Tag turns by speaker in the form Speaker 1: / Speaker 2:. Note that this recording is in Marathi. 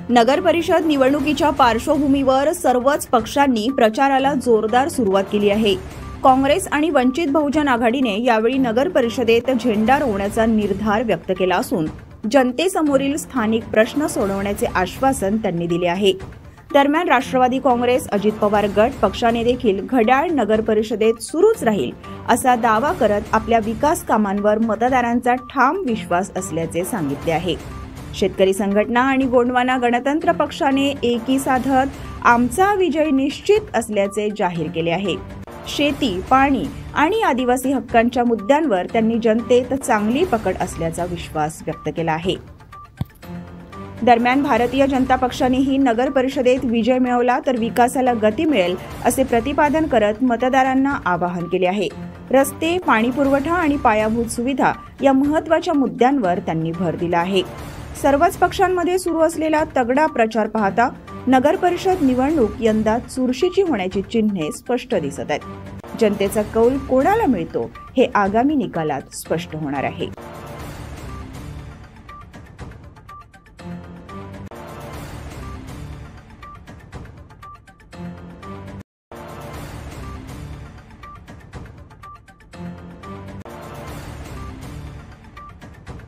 Speaker 1: नगर परिषद निवडणुकीच्या पार्श्वभूमीवर सर्वच पक्षांनी प्रचाराला जोरदार सुरुवात केली आहे। काँग्रेस आणि वंचित बहुजन आघाडीने यावेळी नगर परिषदेत झेंडा रोवण्याचा निर्धार व्यक्त केला असून जनतेसमोरील स्थानिक प्रश्न सोडवण्याचे आश्वासन त्यांनी दिले आहे। दरम्यान राष्ट्रवादी काँग्रेस, अजित पवार गट पक्षाने देखील घड्याळ नगर परिषदेत सुरूच राहील असा दावा करत आपल्या विकास कामांवर मतदारांचा ठाम विश्वास असल्याचे सांगितले आहे। शेतकरी संघटना आणि गोंडवाना गणतंत्र पक्षाने एकी साधत आमचा विजय निश्चित असल्याचे जाहीर केले आहे। शेती, पाणी आणि आदिवासी हक्कांच्या मुद्द्यांवर त्यांनी जनतेत चांगली पकड असल्याचा विश्वास व्यक्त केला आहे। दरम्यान भारतीय जनता पक्षानेही नगर परिषदेत विजय मिळवला तर विकासाला गती मिळेल असे प्रतिपादन करत मतदारांना आवाहन केले आहे। रस्ते, पाणी पुरवठा आणि पायाभूत सुविधा या महत्त्वाच्या मुद्द्यांवर त्यांनी भर दिला आहे। सर्वच पक्षांमध्ये सुरू असलेला तगडा प्रचार पाहता नगर परिषद निवडणूक यंदा चुरशीची होण्याची चिन्हे स्पष्ट दिसत आहेत। जनतेचा कौल कोणाला मिळतो हे आगामी निकालात स्पष्ट होणार आहे।